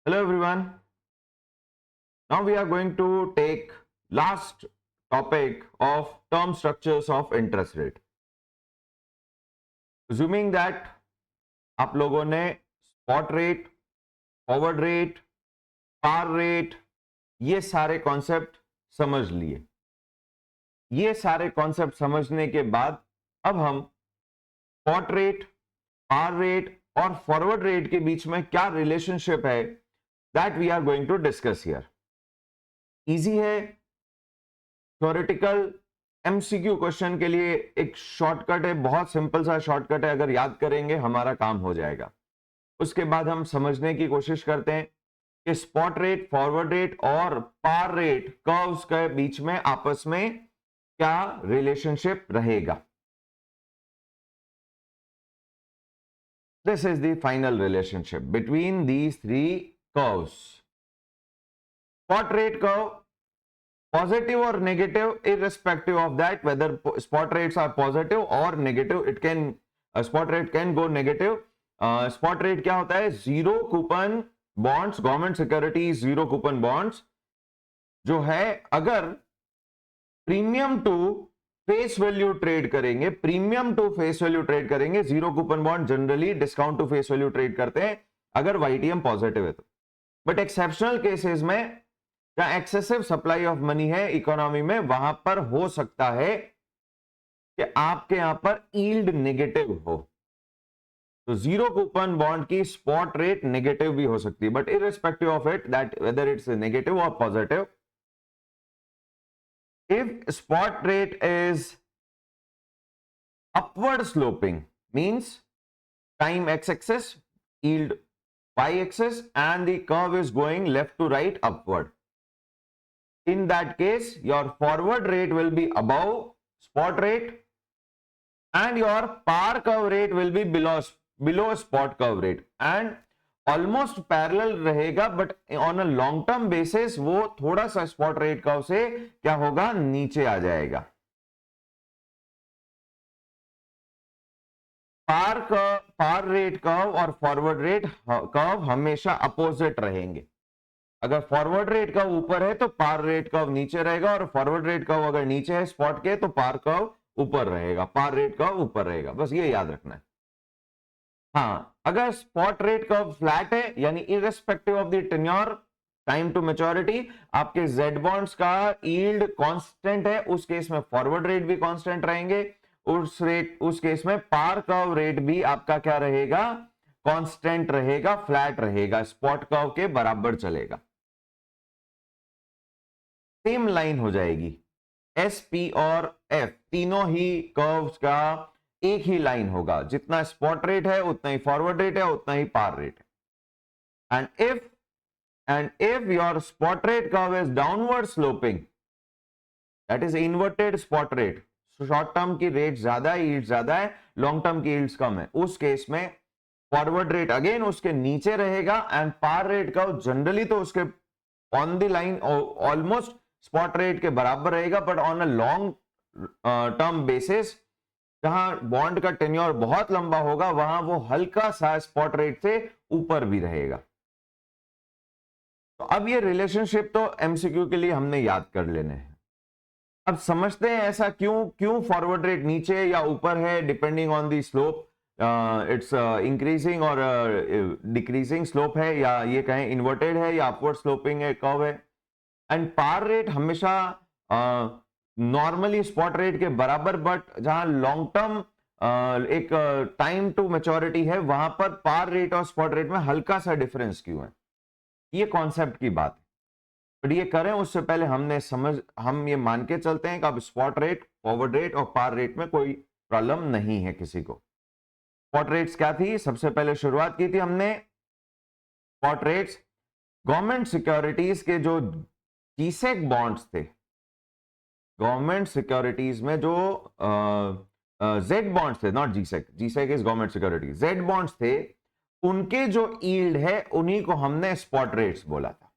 Hello everyone. Now we are going to take last topic of term structures of interest rate. Assuming that आप लोगों ने spot rate, forward rate, par rate ये सारे concept समझ लिए। ये सारे कॉन्सेप्ट समझने के बाद अब हम स्पॉट रेट, पार रेट और फॉरवर्ड रेट के बीच में क्या रिलेशनशिप है that we are going to discuss here. Easy है, थ्योरेटिकल एमसीक्यू क्वेश्चन के लिए एक शॉर्टकट है, बहुत सिंपल सा शॉर्टकट है, अगर याद करेंगे हमारा काम हो जाएगा। उसके बाद हम समझने की कोशिश करते हैं कि स्पॉट रेट, फॉरवर्ड रेट और पार रेट कर्व्स के बीच में आपस में क्या रिलेशनशिप रहेगा। This is the final relationship between these three curves. Spot rate curve positive or negative irrespective of that whether spot rates are positive or negative, it can spot rate can go negative. Spot rate क्या होता है? Zero coupon bonds, government securities zero coupon bonds जो है, अगर premium to face value trade करेंगे, premium to face value trade करेंगे, zero coupon bond generally discount to face value trade करते हैं अगर वाईटीएम पॉजिटिव है तो। बट एक्सेप्शनल केसेस में क्या एक्सेसिव सप्लाई ऑफ मनी है इकोनॉमी में, वहां पर हो सकता है कि आपके यहां पर यील्ड नेगेटिव हो, तो जीरो कूपन बॉन्ड की स्पॉट रेट नेगेटिव भी हो सकती है। But irrespective of it that whether it's negative और positive, if spot rate is upward sloping means time X axis, yield Y axis and the curve is going left to right upward, in that case your forward rate will be above spot rate and your par curve rate will be below spot curve rate and almost parallel रहेगा, but on a long term basis वो थोड़ा सा spot rate curve से क्या होगा, नीचे आ जाएगा। पार rate curve और फॉरवर्ड रेट कर्व हमेशा अपोजिट रहेंगे। अगर फॉरवर्ड रेट कर्व ऊपर है तो पार रेट कर्व नीचे रहेगा, और फॉरवर्ड रेट कर्व अगर नीचे है स्पॉट के तो पार कर्व ऊपर रहेगा, पार रेट कर्व ऊपर रहेगा, बस ये याद रखना है। हाँ, अगर स्पॉट रेट कर्व फ्लैट है यानी irrespective of the tenure, time to maturity, आपके जेड बॉन्ड्स का यील्ड कांस्टेंट है, उस केस में फॉरवर्ड रेट भी कांस्टेंट रहेंगे, उस केस में पार कर्व रेट भी आपका क्या रहेगा, कांस्टेंट रहेगा, फ्लैट रहेगा, स्पॉट कर्व के बराबर चलेगा, सेम लाइन हो जाएगी। एस, पी और एफ तीनों ही कर्व्स का एक ही लाइन होगा, जितना स्पॉट रेट है उतना ही फॉरवर्ड रेट है, उतना ही पार रेट है। And if your spot rate curve is downward sloping, that is inverted spot rate, short term की रेट ज्यादा है, यील्ड ज्यादा है, लॉन्ग टर्म की यील्ड्स कम है, उस केस में फॉरवर्ड रेट अगेन उसके नीचे रहेगा and par rate curve generally तो उसके on the line almost spot rate के बराबर रहेगा, but on a long term basis जहां बॉन्ड का टेन्योर बहुत लंबा होगा वहां वो हल्का सा स्पॉट रेट से ऊपर भी रहेगा। तो अब ये रिलेशनशिप तो एमसीक्यू के लिए हमने याद कर लेने हैं। अब समझते हैं ऐसा क्यों फॉरवर्ड रेट नीचे या ऊपर है depending on the slope, it's increasing और डिक्रीजिंग स्लोप है, या ये कहें इन्वर्टेड है या अपवर्ड स्लोपिंग है कर्व है। एंड पार रेट हमेशा नॉर्मली स्पॉट रेट के बराबर, बट जहां लॉन्ग टर्म एक टाइम टू मैच्योरिटी है वहां पर पार रेट और स्पॉट रेट में हल्का सा डिफरेंस क्यों है, ये कॉन्सेप्ट की बात है। बट ये करें उससे पहले हम ये मान के चलते हैं कि अब स्पॉट रेट, फॉरवर्ड रेट और पार रेट में कोई प्रॉब्लम नहीं है किसी को। स्पॉट रेट्स क्या थी, सबसे पहले शुरुआत की थी हमने, स्पॉट रेट्स गवर्नमेंट सिक्योरिटीज के जो जीसेक बॉन्ड्स थे, गवर्नमेंट सिक्योरिटीज में जो जेड बॉन्ड्स थे, not G-sec, G-sec is government security, Z bonds थे, उनके जो यील्ड है उन्हीं को हमने स्पॉट रेट्स बोला था,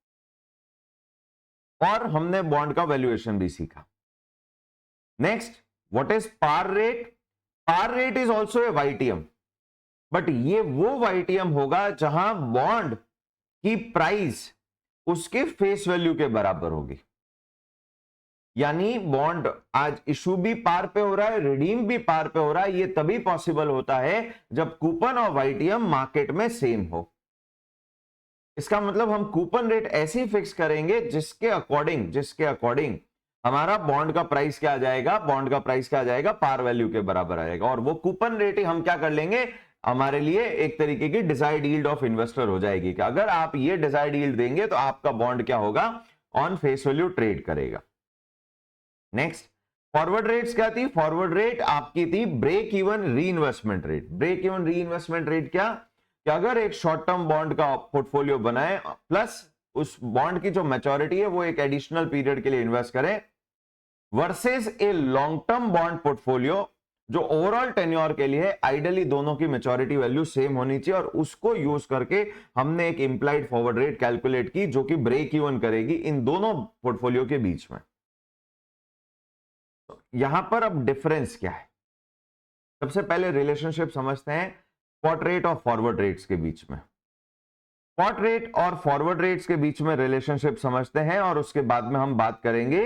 और हमने बॉन्ड का वैल्यूएशन भी सीखा। Next, what is par rate? Par rate is also a YTM, but ये वो वाईटीएम होगा जहां बॉन्ड की प्राइस उसके फेस वैल्यू के बराबर होगी। यानी बॉन्ड आज इशू भी पार पे हो रहा है, रिडीम भी पार पे हो रहा है। ये तभी पॉसिबल होता है जब कूपन और वाईटीएम मार्केट में सेम हो। इसका मतलब हम कूपन रेट ऐसे ही फिक्स करेंगे जिसके अकॉर्डिंग हमारा बॉन्ड का प्राइस क्या आ जाएगा, बॉन्ड का प्राइस क्या आ जाएगा, पार वैल्यू के बराबर आएगा। और वो कूपन रेट ही हम क्या कर लेंगे, हमारे लिए एक तरीके की डिजायर्ड यील्ड ऑफ इन्वेस्टर हो जाएगी कि अगर आप ये डिजायर्ड यील्ड देंगे तो आपका बॉन्ड क्या होगा, ऑन फेस वैल्यू ट्रेड करेगा। नेक्स्ट, फॉरवर्ड रेट्स क्या थी? फॉरवर्ड रेट आपकी थी ब्रेक इवन री इन्वेस्टमेंट रेट। ब्रेक इवन री इन्वेस्टमेंट रेट क्या, कि अगर एक शॉर्ट टर्म बॉन्ड का पोर्टफोलियो बनाए प्लस उस बॉन्ड की जो मैच्योरिटी है वो एक एडिशनल पीरियड के लिए इन्वेस्ट करें, versus a long term bond portfolio जो ओवरऑल टेन्योर के लिए आइडियली दोनों की मैच्योरिटी वैल्यू सेम होनी चाहिए, और उसको यूज करके हमने एक इंप्लाइड फॉरवर्ड रेट कैलकुलेट की जो कि ब्रेक इवन करेगी इन दोनों पोर्टफोलियो के बीच में। यहां पर अब डिफरेंस क्या है, सबसे पहले रिलेशनशिप समझते हैं स्पॉट रेट और फॉरवर्ड रेट्स के बीच में। स्पॉट रेट और फॉरवर्ड रेट्स के बीच में रिलेशनशिप समझते हैं और उसके बाद में हम बात करेंगे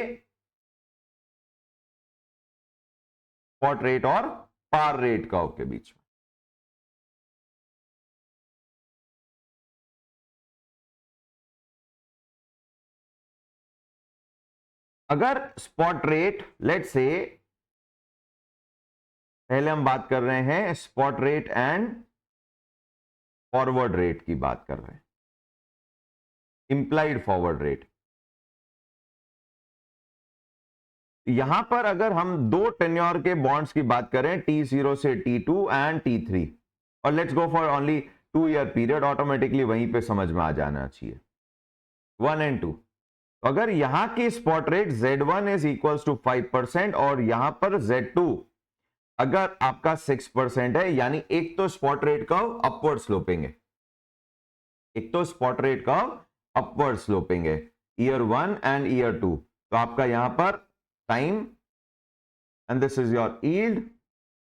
स्पॉट रेट और पार रेट कर्व के बीच में। अगर स्पॉट रेट, लेट्स से पहले हम बात कर रहे हैं spot rate and forward rate की बात कर रहे हैं, इंप्लाइड फॉरवर्ड रेट। यहां पर अगर हम दो टेन्योर के बॉन्ड्स की बात करें T0 से T2 एंड T3, और let's go for only 2 year period, automatically वहीं पे समझ में आ जाना चाहिए 1 एंड 2। अगर यहां की spot rate Z1 is equals to 5% और यहां पर Z2 अगर आपका 6% है, यानी एक तो spot rate curve upward sloping है, एक तो spot rate curve upward sloping है ईयर 1 एंड ईयर 2। तो आपका यहां पर time and this is your yield,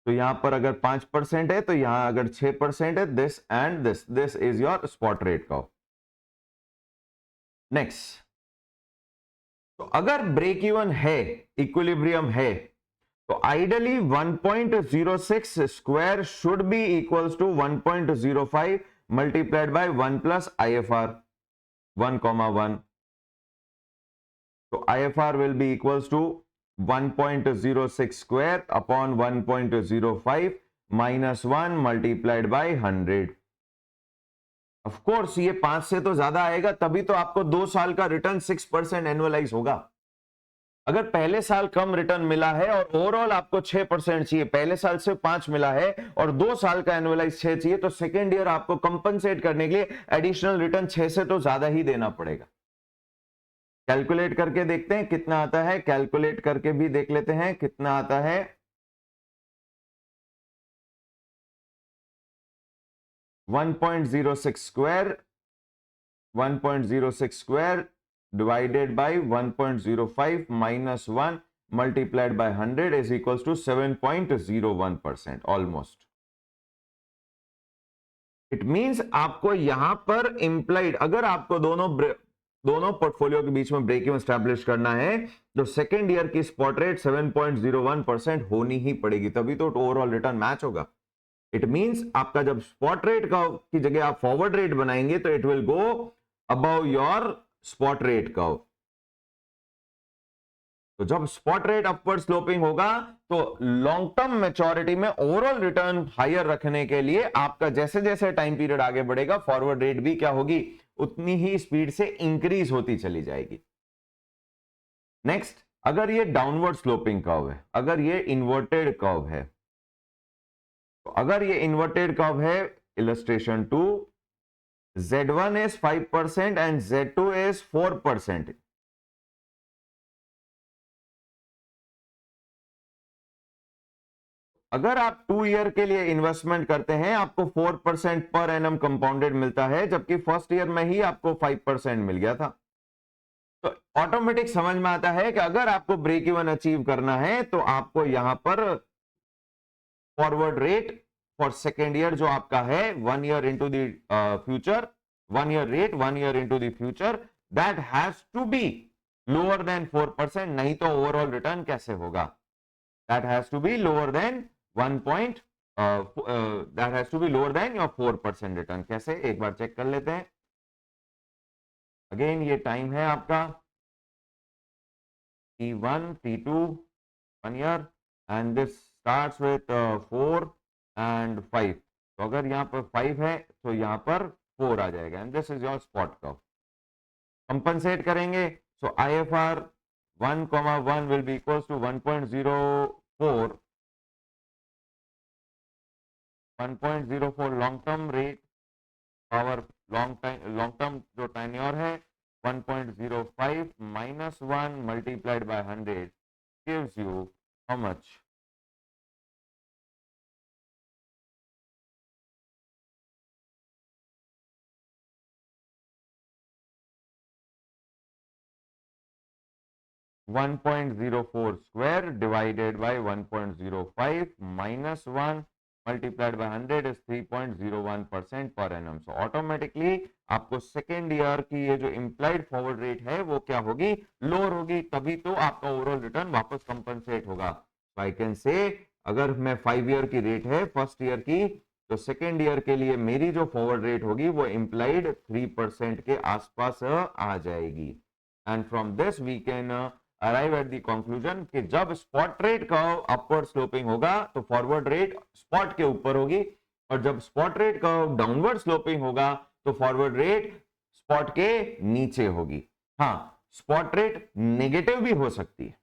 तो यहां पर अगर 5% है तो यहां अगर 6% है, this and this is your spot rate curve. Next, तो अगर ब्रेक इवन है, इक्विलिब्रियम है, तो ideally 1.06 square should be equals to 1.05 multiplied by 1 plus IFR 1,1। तो IFR will be equals to 1.06 square upon 1.05 minus 1 multiplied by 100। Of course ये 5 से तो ज्यादा आएगा, तभी तो आपको 2 साल का रिटर्न 6% एनुअलाइज होगा। अगर पहले साल कम रिटर्न मिला है और ओवरऑल आपको 6% चाहिए, पहले साल से 5 मिला है और 2 साल का एनुअलाइज 6 चाहिए, तो सेकेंड ईयर आपको कंपनसेट करने के लिए एडिशनल रिटर्न 6 से तो ज्यादा ही देना पड़ेगा। कैलकुलेट करके देखते हैं कितना आता है, कैलकुलेट करके भी देख लेते हैं कितना आता है। 1.06 square, 1.06 square divided by 1.05 minus 1 multiplied by 100 is equals to 7.01% almost. It means आपको यहां पर इंप्लाइड, अगर आपको दोनों पोर्टफोलियो के बीच में ब्रेक इवन एस्टैब्लिश करना है तो सेकेंड ईयर की स्पॉट रेट 7.01% होनी ही पड़ेगी, तभी तो ओवरऑल रिटर्न मैच होगा। इट मींस आपका जब स्पॉट रेट की जगह आप फॉरवर्ड रेट बनाएंगे तो it will go above your spot rate curve. तो जब स्पॉट रेट अपवर्ड स्लोपिंग होगा तो लॉन्ग टर्म मैच्योरिटी में ओवरऑल रिटर्न हायर रखने के लिए आपका जैसे जैसे टाइम पीरियड आगे बढ़ेगा फॉरवर्ड रेट भी क्या होगी, उतनी ही स्पीड से इंक्रीज होती चली जाएगी। नेक्स्ट, अगर ये डाउनवर्ड स्लोपिंग कर्व है, अगर ये इन्वर्टेड कर्व है, तो अगर ये इन्वर्टेड कर्व है, illustration 2, Z1 is 5% and Z2 is 4%। अगर आप 2 ईयर के लिए इन्वेस्टमेंट करते हैं आपको 4% पर एनम कंपाउंडेड मिलता है, जबकि फर्स्ट ईयर में ही आपको 5% मिल गया था। तो ऑटोमेटिक समझ में आता है कि अगर आपको ब्रेक इवन अचीव करना है तो आपको यहां पर forward rate for second year जो आपका है 1 year into the future 1 year rate 1 year into the future, that has to be lower than 4%, नहीं तो overall return कैसे होगा? That has to be lower than 1 point, that has to be lower than your 4% return. कैसे? एक बार check कर लेते हैं. Again ये टाइम है आपका T1, T2, 1 year, and this starts with 4 and 5. तो अगर यहाँ पर 5 है तो यहाँ पर 4 आ जाएगा, and this is your spot curve. Compensate करेंगे, so IFR 1,1 will be equals to 1.04 long term rate power long term जो टेन्योर है 1.05 minus 1 multiplied by 100 gives you how much? (1.04 square divided by 1.05 minus 1 multiplied by 100 is 3.01% per annum. So automatically आपको second year की ये जो implied forward rate है वो क्या होगी? लोअर होगी, तभी तो आपका ओवरऑल रिटर्न वापस कंपनसेट होगा. आई कैन से अगर मैं 5 ईयर की रेट है फर्स्ट ईयर की, तो सेकेंड ईयर के लिए मेरी जो फॉरवर्ड रेट होगी वो इम्प्लाइड 3% के आसपास आ जाएगी. And from this we can arrive at the conclusion कि जब स्पॉट रेट का अपवर्ड स्लोपिंग होगा तो फॉरवर्ड रेट स्पॉट के ऊपर होगी, और जब स्पॉट रेट का डाउनवर्ड स्लोपिंग होगा तो फॉरवर्ड रेट स्पॉट के नीचे होगी. हाँ, स्पॉट रेट नेगेटिव भी हो सकती है,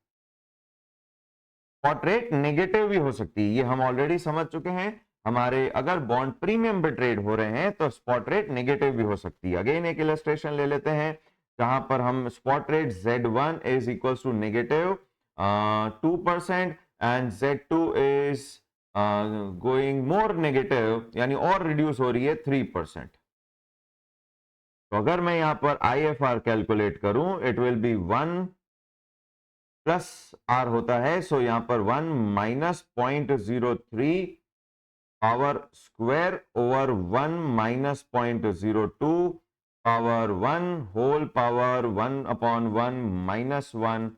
स्पॉट रेट नेगेटिव भी हो सकती है, ये हम ऑलरेडी समझ चुके हैं. हमारे अगर बॉन्ड प्रीमियम पे ट्रेड हो रहे हैं तो स्पॉट रेट नेगेटिव भी हो सकती है. अगेन एक इलस्ट्रेशन ले लेते हैं जहां पर हम spot rate Z1 is equal to negative 2% and Z2 is going more negative, यानी और रिड्यूस हो रही है 3%. तो अगर मैं यहां पर IFR कैलकुलेट करूं, it will be 1 plus R होता है, सो यहां पर 1 minus 0.03 power square over 1 minus 0.02 power 1 whole power 1 upon 1 minus 1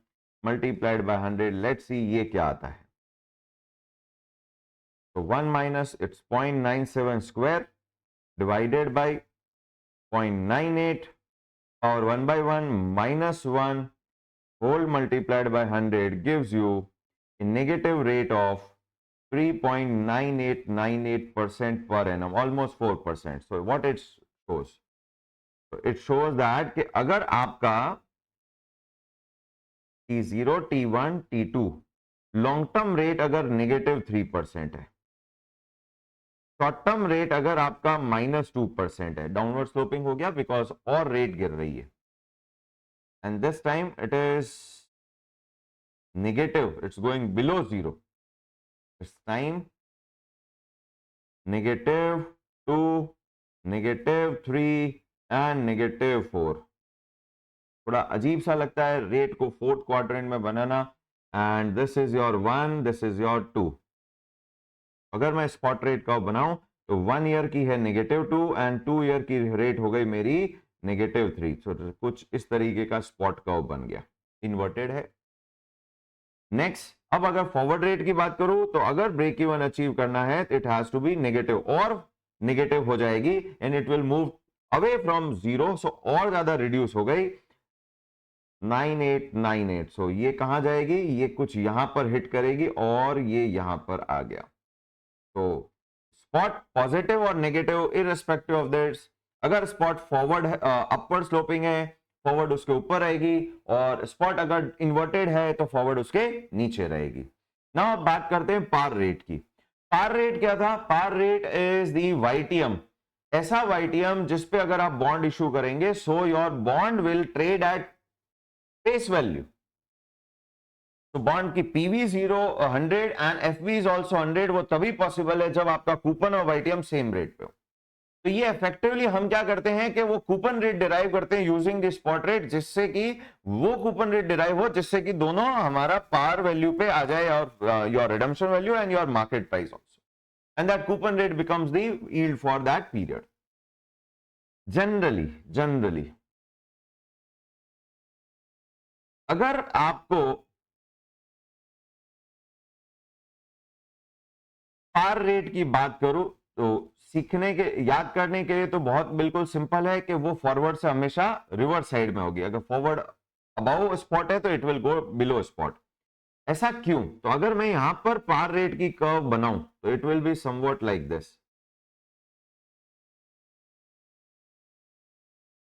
multiplied by 100. Let's see ये क्या आता है. तो 1 minus it's 0.97 square divided by 0.98 और 1 by 1 minus 1 whole multiplied by 100 gives you a negative rate of 3.9898% per annum, almost 4%. So what it shows? It shows that कि अगर आपका T0, T1, T2 long term rate अगर negative 3% है, short term rate अगर आपका -2% है, downward sloping हो गया बिकॉज और रेट गिर रही है, and this time it is negative, it's going below zero. It's time -2, -3 and -4. थोड़ा अजीब सा लगता है रेट को फोर्थ क्वाड्रेंट में बनाना. And this is your 1, this is your 2. अगर मैं स्पॉट रेट का बनाऊं तो 1 ईयर की है -2 एंड 2 ईयर की रेट हो गई मेरी -3. सो कुछ इस तरीके का स्पॉट कर्व बन गया, इन्वर्टेड है. नेक्स्ट, अब अगर फॉरवर्ड रेट की बात करूं तो अगर ब्रेक इवन अचीव करना है तो it has to be negative, और नेगेटिव हो जाएगी and it will move away from zero. So और ज्यादा रिड्यूस हो गई 9898. सो ये कहां जाएगी? ये कुछ यहां पर हिट करेगी और ये यहां पर आ गया. तो स्पॉट पॉजिटिव और नेगेटिव इररिस्पेक्टिव ऑफ दिस. अगर स्पॉट फॉरवर्ड अपवर्ड स्लोपिंग है, फॉरवर्ड उसके ऊपर रहेगी, और स्पॉट अगर इन्वर्टेड है तो फॉरवर्ड उसके नीचे रहेगी. नाउ अब बात करते हैं पार रेट की. पार रेट क्या था? पार रेट इज दी YTM, ऐसा YTM जिसपे अगर आप बॉन्ड इशू करेंगे so your bond will trade at face value. तो बॉन्ड की PV 100 and FV is also 100. वो तभी पॉसिबल है जब आपका कूपन और YTM सेम रेट पे हो. तो ये इफेक्टिवली हम क्या करते हैं कि वो कूपन रेट डिराइव करते हैं यूजिंग द स्पॉट रेट, जिससे कि वो कूपन रेट डिराइव हो जिससे कि दोनों हमारा पार वैल्यू पे आ जाए, और your redemption value and your market price also, and that coupon rate becomes the yield for that period. Generally अगर आपको पार रेट की बात करूं तो सीखने के याद करने के लिए तो बहुत बिल्कुल सिंपल है कि वो फॉरवर्ड से हमेशा रिवर्स साइड में होगी। अगर फॉरवर्ड अबाउ स्पॉट है तो it will go below spot. ऐसा क्यों? तो अगर मैं यहां पर पार रेट की कर्व बनाऊं तो it will be somewhat like this,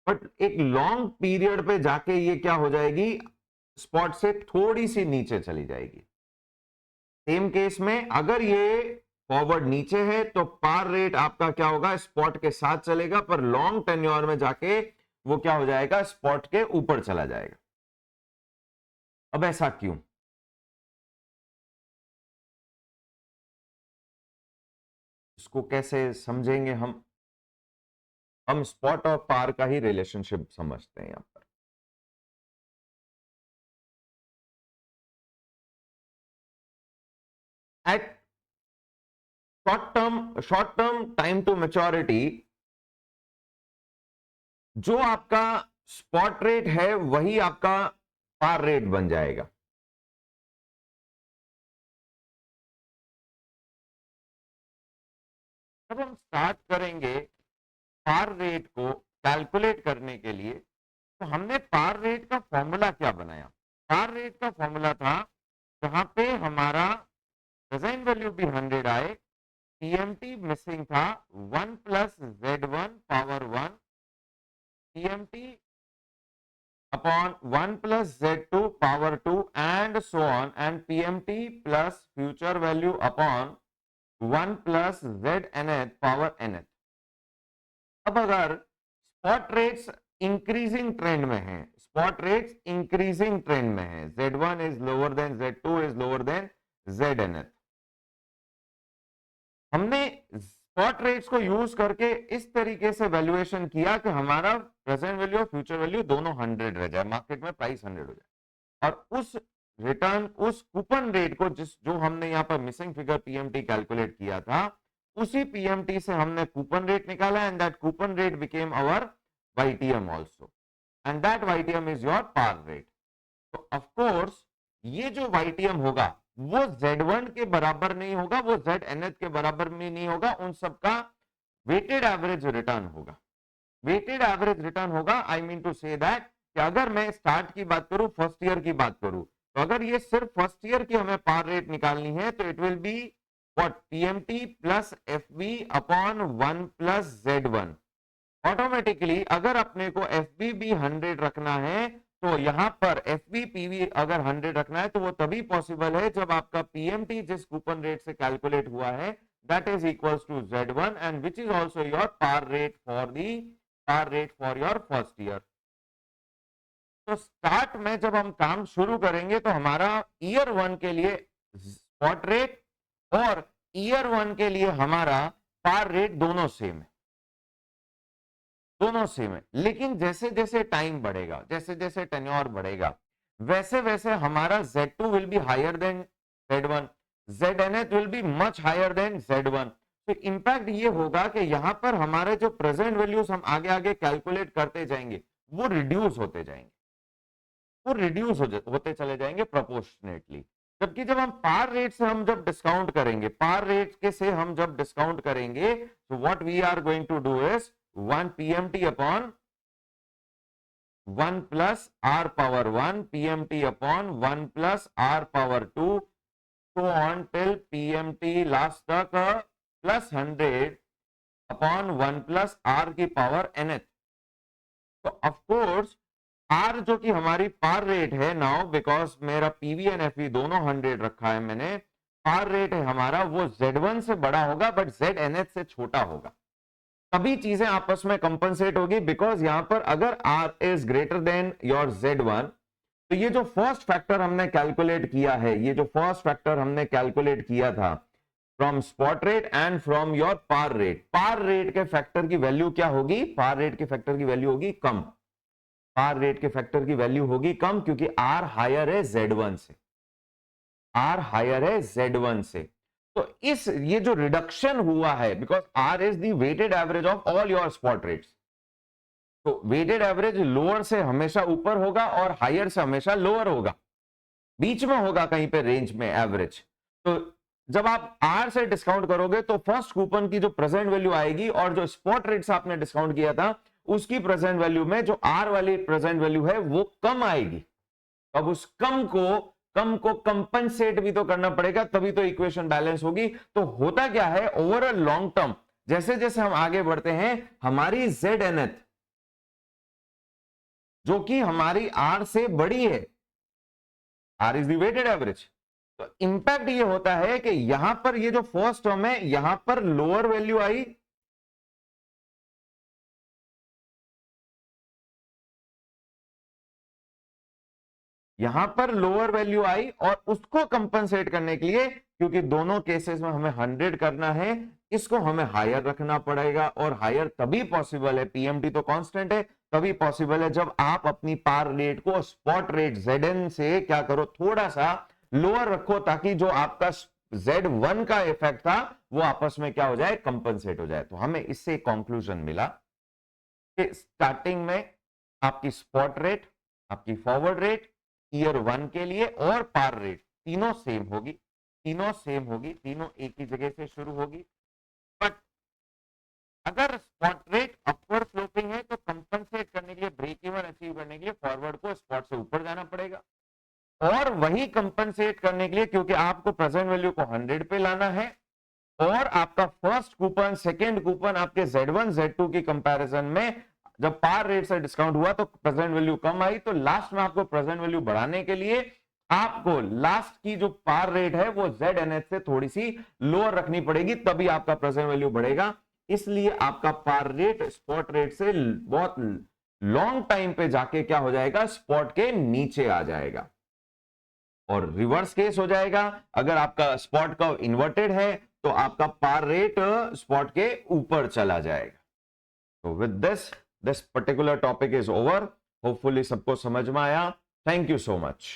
but एक लॉन्ग पीरियड पे जाके ये क्या हो जाएगी, स्पॉट से थोड़ी सी नीचे चली जाएगी। सेम केस में अगर ये फॉरवर्ड नीचे है तो पार रेट आपका क्या होगा, स्पॉट के साथ चलेगा, पर लॉन्ग टेन्योर में जाके वो क्या हो जाएगा, स्पॉट के ऊपर चला जाएगा। अब ऐसा क्यों? इसको कैसे समझेंगे हम स्पॉट और पार का ही रिलेशनशिप समझते हैं यहां पर। At short term time to maturity जो आपका स्पॉट रेट है वही आपका पार रेट बन जाएगा। जब हम स्टार्ट करेंगे पार रेट को कैलकुलेट करने के लिए तो हमने पार रेट का फॉर्मूला क्या बनाया? पार रेट का फॉर्मूला था जहां पे हमारा प्रेजेंट वैल्यू भी 100 आए, पीएमटी मिसिंग था 1 plus Z1 power 1, PMT upon 1 plus Z2 power 2 and so on, and PMT plus future value upon 1 plus ZNth power nth। अब अगर स्पॉट रेट्स इंक्रीजिंग ट्रेंड में है, स्पॉट रेट्स इंक्रीजिंग ट्रेंड में है, Z1 is lower than Z2 is lower than ZNth, हमने spot rates को use करके इस तरीके से वैल्यूएशन किया कि हमारा प्रेजेंट वैल्यू और फ्यूचर वैल्यू दोनों 100 रह जाए, मार्केट में प्राइस 100 हो जाए, और उस रिटर्न उस कूपन रेट को जो हमने यहाँ पर मिसिंग फिगर पीएमटी कैलकुलेट किया था, उसी पीएमटी से हमने कूपन रेट निकाला and that coupon rate became our YTM also, and that YTM is your par rate. तो ऑफ कोर्स ये जो वाईटीएम होगा वो Z1 के बराबर नहीं होगा, वो ZNth के बराबर में नहीं होगा, उन सबका वेटेड एवरेज रिटर्न होगा। वेटेड एवरेज रिटर्न होगा, I mean to say that कि अगर मैं स्टार्ट की बात करूं, फर्स्ट ईयर की बात करूं, तो अगर ये सिर्फ फर्स्ट ईयर की हमें पार रेट निकालनी है तो it will be what, PMT plus FB upon 1 plus Z1। Automatically अगर अपने को एफबी भी 100 रखना है तो यहां पर एफबी पीवी अगर 100 रखना है तो वो तभी पॉसिबल है जब आपका पीएमटी जिस कूपन रेट से कैलकुलेट हुआ है that is equals to Z1 and which is also your par rate for your first year. तो स्टार्ट में जब हम काम शुरू करेंगे तो हमारा ईयर 1 के लिए स्पॉट रेट और ईयर 1 के लिए हमारा पार रेट दोनों सेम है, दोनों सेम है। लेकिन जैसे जैसे टाइम बढ़ेगा, जैसे जैसे टेन्योर बढ़ेगा, वैसे वैसे हमारा Z2 will be higher than Z1, ZNH will be much higher than Z1। तो इंपैक्ट ये होगा कि यहां पर हमारे जो प्रेजेंट वैल्यूज हम आगे आगे कैलकुलेट करते जाएंगे वो रिड्यूस होते जाएंगे, वो रिड्यूस होते चले जाएंगे प्रोपोर्शनेटली। जबकि जब हम पार रेट से हम जब डिस्काउंट करेंगे, पार रेट के से हम जब डिस्काउंट करेंगे तो what we are going to do is 1 PMT upon 1 plus R power 1, PMT upon 1 plus R power 2, so on till PMT last तक प्लस 100 अपॉन 1 प्लस R की पावर nth। तो ऑफ कोर्स R जो कि हमारी पार rate है now, because मेरा PV and FV दोनों 100 रखा है मैंने, पार रेट है हमारा वो Z1 से बड़ा होगा बट ZNH से छोटा होगा, तभी चीजें आपस में कंपनसेट होगी। बिकॉज यहां पर अगर R is greater than your Z1 तो ये जो फर्स्ट फैक्टर हमने कैलकुलेट किया है, ये जो फर्स्ट फैक्टर हमने कैलकुलेट किया था from spot rate and from your par rate के फैक्टर की वैल्यू क्या होगी, पार रेट के फैक्टर की वैल्यू होगी कम, पार रेट के फैक्टर की वैल्यू होगी कम, क्योंकि R हायर है Z1 से, R हायर है Z1 से। तो ये जो रिडक्शन हुआ है because R is the weighted average of all your spot rates, तो वेटेड एवरेज लोअर से हमेशा ऊपर होगा और हायर से हमेशा लोअर होगा, बीच में होगा कहीं पे रेंज में एवरेज। तो जब आप आर से डिस्काउंट करोगे तो फर्स्ट कूपन की जो प्रेजेंट वैल्यू आएगी और जो स्पॉट रेट से आपने डिस्काउंट किया था उसकी प्रेजेंट वैल्यू में जो आर वाली प्रेजेंट वैल्यू है वो कम आएगी। अब उस कम को कंपनसेट भी तो करना पड़ेगा, तभी तो इक्वेशन बैलेंस होगी। तो होता क्या है, ओवर अ लॉन्ग टर्म जैसे जैसे हम आगे बढ़ते हैं हमारी ZNH जो कि हमारी आर से बड़ी है, R is the weighted average, तो इंपैक्ट ये होता है कि यहां पर ये जो फर्स्ट टर्म है यहां पर लोअर वैल्यू आई, यहां पर लोअर वैल्यू आई और उसको कंपनसेट करने के लिए, क्योंकि दोनों केसेस में हमें 100 करना है, इसको हमें हायर रखना पड़ेगा। और हायर तभी पॉसिबल है, पीएमटी तो कांस्टेंट है, तभी पॉसिबल है जब आप अपनी पार रेट को स्पॉट रेट ZN से क्या करो, थोड़ा सा लोअर रखो, ताकि जो आपका Z1 का इफेक्ट था वो आपस में क्या हो जाए, कंपनसेट हो जाए। तो हमें इससे कंक्लूजन मिला कि स्टार्टिंग में आपकी स्पॉट रेट, आपकी फॉरवर्ड रेट ईयर 1 के लिए और पार रेट तीनों सेम होगी, तीनों एक ही जगह से शुरू होगी। बट अगर स्पॉट रेट अपवर्ड स्लोपिंग है तो कंपनसेट करने के लिए, ब्रेक इवन अचीव करने के लिए फॉरवर्ड को स्पॉट से ऊपर जाना पड़ेगा। और वही कंपनसेट करने के लिए, क्योंकि आपको प्रेजेंट वैल्यू को 100 पे लाना है और आपका फर्स्ट कूपन सेकेंड कूपन आपके Z1 Z2 की कंपैरिजन में जब पार रेट से डिस्काउंट हुआ तो प्रेजेंट वैल्यू कम आई, तो लास्ट में आपको प्रेजेंट वैल्यू बढ़ाने के लिए आपको लास्ट की जो पार रेट है वो ZNH से थोड़ी सी लोअर रखनी पड़ेगी, तभी आपका प्रेजेंट वैल्यू बढ़ेगा। इसलिए आपका पार रेट स्पॉट रेट से बहुत लॉन्ग टाइम पे जाके क्या हो जाएगा, स्पॉट के नीचे आ जाएगा। और रिवर्स केस हो जाएगा, अगर आपका स्पॉट कर्व इन्वर्टेड है तो आपका पार रेट स्पॉट के ऊपर चला जाएगा। तो with this particular topic is over. Hopefully सबको समझ में आया। Thank you so much.